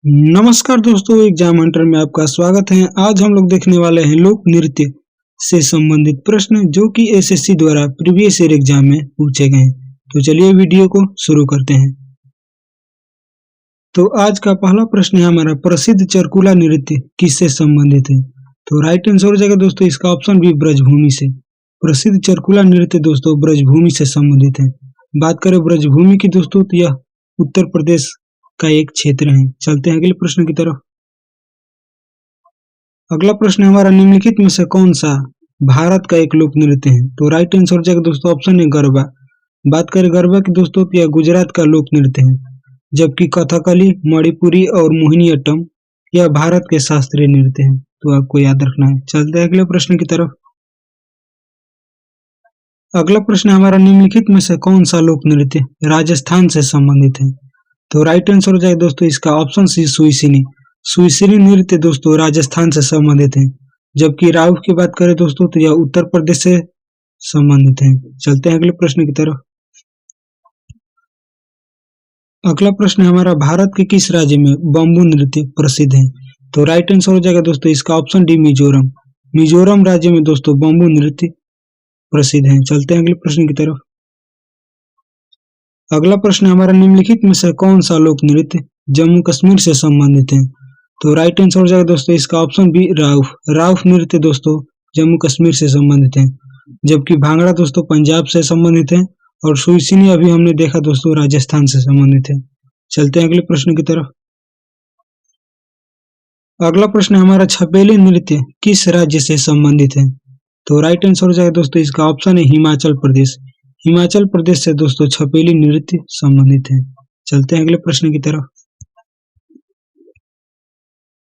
नमस्कार दोस्तों, exam Hunter में आपका स्वागत है। आज हम लोग देखने वाले हैं लोक नृत्य से संबंधित प्रश्न जो कि एसएससी द्वारा प्रीवियस ईयर एग्जाम में पूछे गए हैं। तो चलिए वीडियो को शुरू करते हैं। तो आज का पहला प्रश्न है हमारा, प्रसिद्ध चरकुला नृत्य किससे संबंधित है? तो राइट आंसर हो जाएगा दोस्तों इसका ऑप्शन बी, ब्रजभूमि से। प्रसिद्ध चरकुला नृत्य दोस्तों ब्रजभूमि से संबंधित है। बात करें ब्रजभूमि की दोस्तों तो यह उत्तर प्रदेश का एक क्षेत्र है। चलते हैं अगले प्रश्न की तरफ। अगला प्रश्न हमारा, निम्नलिखित में से कौन सा भारत का एक लोक नृत्य है? तो राइट आंसर हो जाएगा दोस्तों ऑप्शन है गरबा। बात करें गरबा की दोस्तों तो यह गुजरात का लोक नृत्य है, जबकि कथकली, मणिपुरी और मोहिनीअट्टम यह भारत के शास्त्रीय नृत्य हैं। तो आपको याद रखना है। चलते हैं अगले प्रश्न की तरफ। अगला प्रश्न हमारा, निम्नलिखित में से कौन सा लोक नृत्य राजस्थान से संबंधित है? तो राइट आंसर हो जाएगा दोस्तों इसका ऑप्शन सी, सुइसिनी। सुइसिनी नृत्य दोस्तों राजस्थान से संबंधित है, जबकि राउफ की बात करें दोस्तों तो यह उत्तर प्रदेश से संबंधित है। चलते हैं अगले प्रश्न की तरफ। अगला प्रश्न हमारा, भारत के किस राज्य में बम्बू नृत्य प्रसिद्ध है? तो राइट आंसर हो जाएगा दोस्तों इसका ऑप्शन डी, मिजोरम। मिजोरम राज्य में दोस्तों बम्बू नृत्य प्रसिद्ध है। चलते हैं अगले प्रश्न की तरफ। अगला प्रश्न हमारा, निम्नलिखित में से कौन सा लोक नृत्य जम्मू कश्मीर से संबंधित है? तो राइट आंसर हो जाएगा दोस्तों इसका ऑप्शन बी, राउफ। राउफ नृत्य दोस्तों जम्मू कश्मीर से संबंधित है, जबकि भांगड़ा दोस्तों पंजाब से संबंधित है और सुइसिनी अभी हमने देखा दोस्तों राजस्थान से संबंधित है। चलते हैं अगले प्रश्न की तरफ। अगला प्रश्न हमारा, छपेली नृत्य किस राज्य से संबंधित है? तो राइट आंसर हो जाएगा दोस्तों इसका ऑप्शन है हिमाचल प्रदेश। हिमाचल प्रदेश से दोस्तों छपेली नृत्य संबंधित है। चलते हैं अगले प्रश्न की तरफ।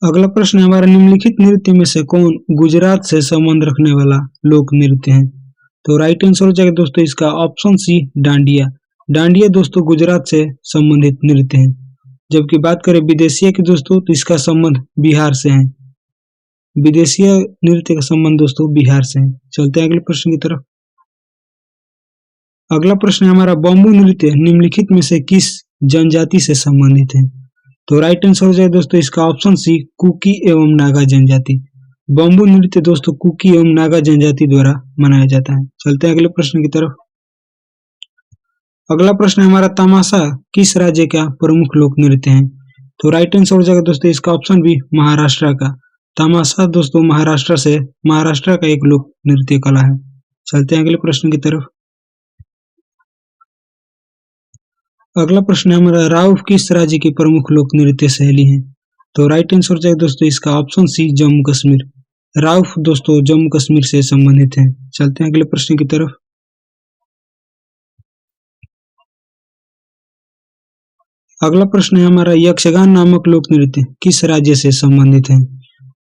अगला प्रश्न हमारा, निम्नलिखित नृत्य में से कौन गुजरात से संबंध रखने वाला लोक नृत्य है? तो राइट आंसर हो जाएगा दोस्तों इसका ऑप्शन सी, डांडिया। डांडिया दोस्तों गुजरात से संबंधित नृत्य है, जबकि बात करें विदेशीय की दोस्तों तो इसका संबंध बिहार से है। विदेशीय नृत्य का संबंध दोस्तों बिहार से है। चलते हैं अगले प्रश्न की तरफ। अगला प्रश्न हमारा, बम्बू नृत्य निम्नलिखित में से किस जनजाति से संबंधित है? तो राइट आंसर हो जाए दोस्तों इसका ऑप्शन सी, कुकी एवं नागा जनजाति। बम्बू नृत्य दोस्तों कुकी एवं नागा जनजाति द्वारा मनाया जाता है। चलते हैं अगले प्रश्न की तरफ। अगला प्रश्न हमारा, तमाशा किस राज्य का प्रमुख लोक नृत्य है? तो राइट आंसर हो जाएगा दोस्तों इसका ऑप्शन बी, महाराष्ट्र का। तमाशा दोस्तों महाराष्ट्र का एक लोक नृत्य कला है। चलते हैं अगले प्रश्न की तरफ। अगला प्रश्न हमारा, राउफ किस राज्य की प्रमुख लोक नृत्य शैली है? तो राइट आंसर हो जाएगा दोस्तों इसका ऑप्शन सी, जम्मू कश्मीर। राउफ दोस्तों जम्मू कश्मीर से संबंधित है। चलते हैं अगले प्रश्न की तरफ। अगला प्रश्न है हमारा, यक्षगान नामक लोक नृत्य किस राज्य से संबंधित है?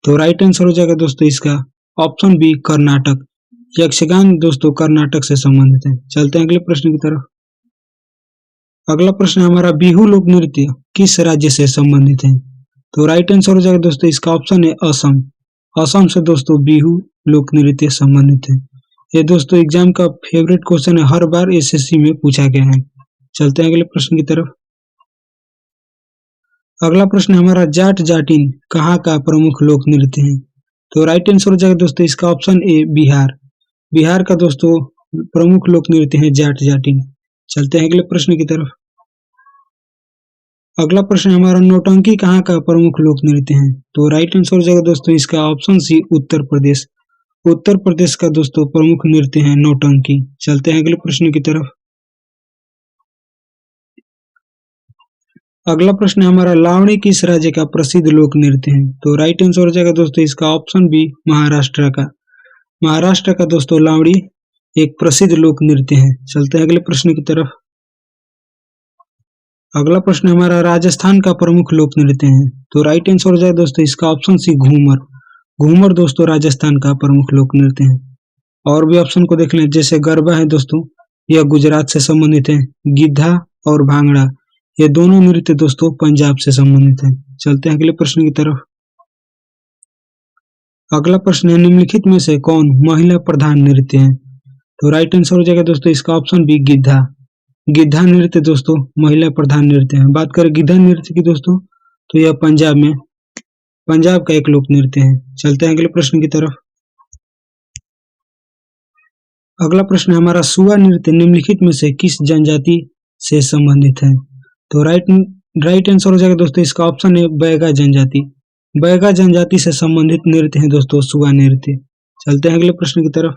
तो राइट आंसर हो जाएगा दोस्तों इसका ऑप्शन बी, कर्नाटक। यक्षगान दोस्तों कर्नाटक से संबंधित है। चलते हैं अगले प्रश्न की तरफ। अगला प्रश्न हमारा, बिहू लोक नृत्य किस राज्य से संबंधित है? तो राइट आंसर हो जाएगा दोस्तों इसका ऑप्शन है असम। असम से दोस्तों बिहू लोक नृत्य संबंधित है। ये दोस्तों एग्जाम का फेवरेट क्वेश्चन है, हर बार एसएससी में पूछा गया है। चलते हैं अगले प्रश्न की तरफ। अगला प्रश्न हमारा, जाट जाटिन कहाँ का प्रमुख लोक नृत्य है? तो राइट आंसर हो जाएगा दोस्तों इसका ऑप्शन ए, बिहार। बिहार का दोस्तों प्रमुख लोक नृत्य है जाट जाटिन। चलते हैं अगले प्रश्न की तरफ। अगला प्रश्न हमारा, नौटंकी कहाँ का प्रमुख लोक नृत्य है? तो राइट आंसर हो जाएगा दोस्तों इसका ऑप्शन सी, उत्तर प्रदेश। उत्तर प्रदेश का दोस्तों प्रमुख नृत्य है नौटंकी। चलते हैं अगले प्रश्न की तरफ। अगला प्रश्न हमारा, लावणी किस राज्य का प्रसिद्ध लोक नृत्य है? तो राइट आंसर हो जाएगा दोस्तों इसका ऑप्शन बी, महाराष्ट्र का। महाराष्ट्र का दोस्तों लावणी एक प्रसिद्ध लोक नृत्य है। चलते हैं अगले प्रश्न की तरफ। अगला प्रश्न हमारा, राजस्थान का प्रमुख लोक नृत्य है? तो राइट आंसर हो जाए दोस्तों इसका ऑप्शन सी, घूमर। घूमर दोस्तों राजस्थान का प्रमुख लोक नृत्य है। और भी ऑप्शन को देख लें, जैसे गरबा है दोस्तों यह गुजरात से संबंधित है। गिद्धा और भांगड़ा ये दोनों नृत्य दोस्तों पंजाब से संबंधित है। चलते हैं अगले प्रश्न की तरफ। अगला प्रश्न है, निम्नलिखित में से कौन महिला प्रधान नृत्य है? तो राइट आंसर हो जाएगा दोस्तों इसका ऑप्शन बी, गिद्धा। गिद्धा नृत्य दोस्तों महिला प्रधान नृत्य है। बात करें गिद्धा नृत्य की दोस्तों तो यह पंजाब का एक लोक नृत्य है। चलते हैं अगले प्रश्न की तरफ। अगला प्रश्न है हमारा, सुआ नृत्य निम्नलिखित में से किस जनजाति से संबंधित है? तो राइट आंसर हो जाएगा दोस्तों इसका ऑप्शन है बैगा जनजाति। बैगा जनजाति से संबंधित नृत्य है दोस्तों सुआ नृत्य। चलते हैं अगले प्रश्न की तरफ।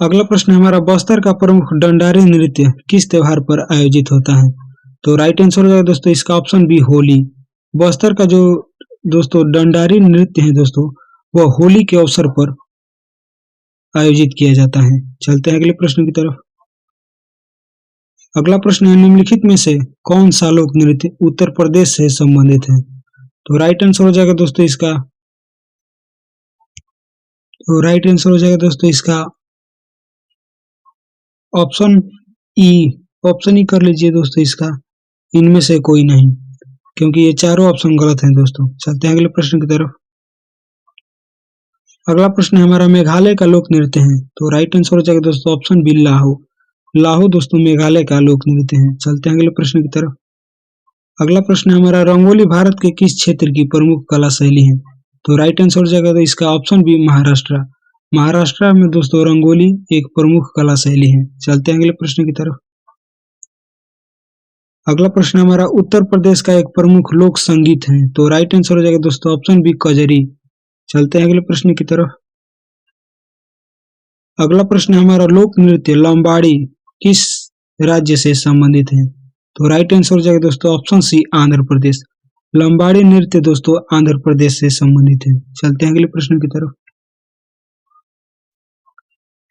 अगला प्रश्न है हमारा, बस्तर का प्रमुख डंडारी नृत्य किस त्योहार पर आयोजित होता है? तो राइट आंसर हो जाएगा दोस्तों इसका ऑप्शन बी होली। बस्तर का जो दोस्तों डंडारी नृत्य है दोस्तों वह होली के अवसर पर आयोजित किया जाता है। चलते हैं अगले प्रश्न की तरफ। अगला प्रश्न है, निम्नलिखित में से कौन सा लोक नृत्य उत्तर प्रदेश से संबंधित है? तो राइट आंसर हो जाएगा दोस्तों इसका ऑप्शन ई कर लीजिए दोस्तों इसका, इनमें से कोई नहीं, क्योंकि ये चारों ऑप्शन गलत हैं दोस्तों। चलते हैं अगले प्रश्न की तरफ। अगला प्रश्न हमारा मेघालय का लोक नृत्य है। तो राइट आंसर हो जाएगा दोस्तों ऑप्शन बी लाहो। लाहो दोस्तों मेघालय का लोक नृत्य है। चलते हैं अगले प्रश्न की तरफ। अगला प्रश्न हमारा, रंगोली भारत के किस क्षेत्र की प्रमुख कला शैली है? तो राइट आंसर हो जाएगा तो इसका ऑप्शन बी महाराष्ट्र। महाराष्ट्र में दोस्तों रंगोली एक प्रमुख कला शैली है। चलते हैं अगले प्रश्न की तरफ। अगला प्रश्न हमारा, उत्तर प्रदेश का एक प्रमुख लोक संगीत है। तो राइट आंसर हो जाएगा दोस्तों ऑप्शन बी कजरी। चलते हैं अगले प्रश्न की तरफ। अगला प्रश्न हमारा, लोक नृत्य लंबाड़ी किस राज्य से संबंधित है? तो राइट आंसर हो जाएगा दोस्तों ऑप्शन सी आंध्र प्रदेश। लंबाड़ी नृत्य दोस्तों आंध्र प्रदेश से संबंधित है। चलते हैं अगले प्रश्न की तरफ।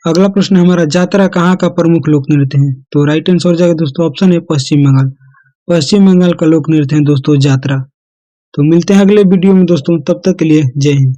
अगला प्रश्न हमारा, जात्रा कहाँ का प्रमुख लोक नृत्य है? तो राइट आंसर हो जाएगा दोस्तों ऑप्शन है पश्चिम बंगाल। पश्चिम बंगाल का लोक नृत्य है दोस्तों जात्रा। तो मिलते हैं अगले वीडियो में दोस्तों, तब तक के लिए जय हिंद।